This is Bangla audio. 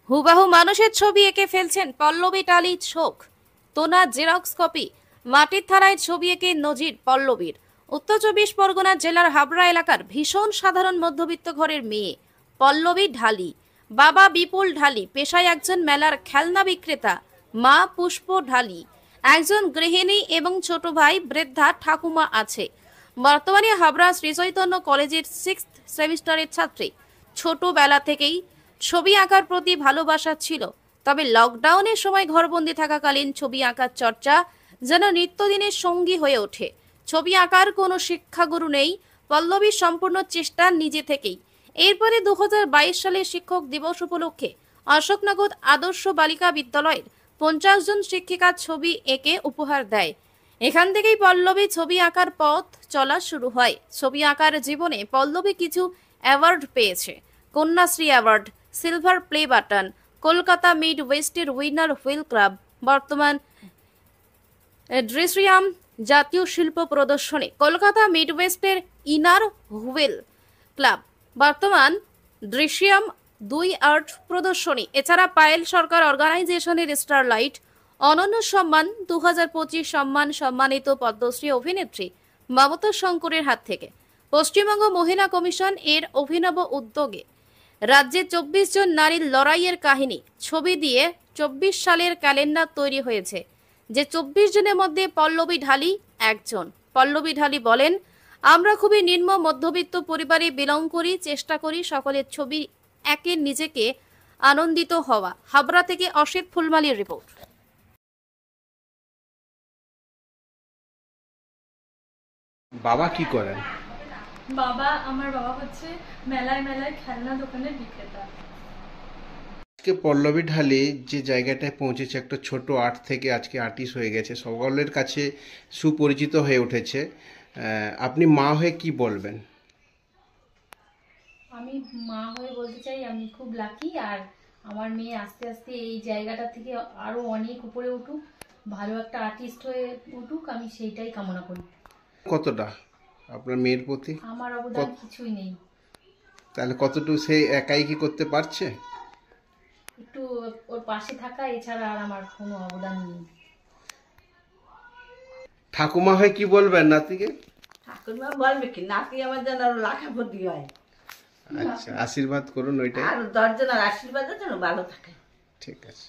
হুবাহু মানুষের ছবি এঁকে ফেলছেন পল্লবী টালি শোক। তোনা জেরক্স কপি, মাটির থালায় ছবি এঁকে নজির পল্লবীর। উত্তর চব্বিশ পরগনা জেলার হাবড়া এলাকার ভীষণ সাধারণ মধ্যবিত্ত ঘরের মেয়ে পল্লবী ঢালি। বাবা বিপুল ঢালি পেশায় একজন মেলার খেলনা বিক্রেতা, মা পুষ্প ঢালি একজন গৃহিণী এবং ছোট ভাই বৃদ্ধা ঠাকুমা আছে। বর্তমানে হাবড়া শ্রীচৈতন্য কলেজের 6th সেমিস্টারের ছাত্রী। ছোটবেলা থেকেই ছবি আঁকার প্রতি ভালোবাসা ছিল, তবে লকডাউনের সময় ঘরবন্দি থাকাকালীন ছবি আঁকার চর্চা যেন নিত্যদিনের সঙ্গী হয়ে ওঠে। ছবি আঁকার কোনো শিক্ষাগুরু নেই, পল্লবীর সম্পূর্ণ চেষ্টা নিজে থেকেই। এরপরে 2022 সালে শিক্ষক দিবস উপলক্ষে অশোকনগর আদর্শ বালিকা বিদ্যালয়ের 50 জন শিক্ষিকা ছবি এঁকে উপহার দেয়। এখান থেকেই পল্লবী ছবি আঁকার পথ চলা শুরু হয়। ছবি আঁকার জীবনে পল্লবী কিছু অ্যাওয়ার্ড পেয়েছে। Kanyashree award, silver play button, Kolkata mid ওয়েস্টের উইনার হুইল ক্লাব, বর্তমান দৃশ্যাম জাতীয় শিল্প প্রদর্শনী, কলকাতা মিড ওয়েস্টের ইনার হুইল ক্লাব, বর্তমান দৃশ্যাম 2 আর্ট প্রদর্শনী। এছাড়া পায়েল সরকার অর্গানাইজেশনের স্টারলাইট অনন্য সম্মান 2025 সম্মান সম্মানিত পদ্মশ্রী অভিনেত্রী মমতা শঙ্করের হাত থেকে। পশ্চিমবঙ্গ মহিলা কমিশন এর অভিনব উদ্যোগে রাজ্যে 24 জন নারীর লড়াইয়ের কাহিনী ছবি দিয়ে 24 সালের ক্যালেন্ডার তৈরি হয়েছে, যে 24 জনের মধ্যে পল্লবী ঢালি একজন। পল্লবী ঢালি বলেন, আমরা খুবই নিম্ন মধ্যবিত্ত পরিবারে বিলং করি, চেষ্টা করি সকলের ছবি একে নিজেকে আনন্দিত হওয়া। হাবড়া থেকে অসিত ফুলমালির রিপোর্ট। বাবা কি করেন? আমার বাবা হচ্ছে মেলায় মেলায় খেলনা দোকানের বিক্রেতা। আজকে পল্লবী ঢালি যে জায়গাটায় পৌঁছেছে, একটা ছোট আর্ট থেকে আজকে আর্টিস্ট হয়ে গেছে, সকলের কাছে সুপরিচিত হয়ে উঠেছে। আপনি মা হয়ে কি বলবেন? আমি মা হয়ে বলতে চাই আমি খুব লাকি, আর আমার মেয়ে আস্তে আস্তে এই জায়গাটা থেকে আরো অনেক উপরে উঠুক, ভালো একটা আর্টিস্ট হয়ে উঠুক, আমি সেইটাই কামনা করি। কতটা আপনার মেয়ের প্রতি? আমার অবদান কিছুই নেই। তাহলে কতটুকু সে একাই কি করতে পারছে? একটু ওর পাশে থাকা, এছাড়া আর আমার কোনো অবদান নেই। ঠাকুমা হয়ে কি বলবেন নাতিকে? ঠাকুরমা বলবে কি, নাতি আমার যেন আরো লাখাপতি হয়। আচ্ছা, আশীর্বাদ করুন ওইটাই। আর 10 জনের আশীর্বাদের জন্য ভালো থাকে। ঠিক আছে।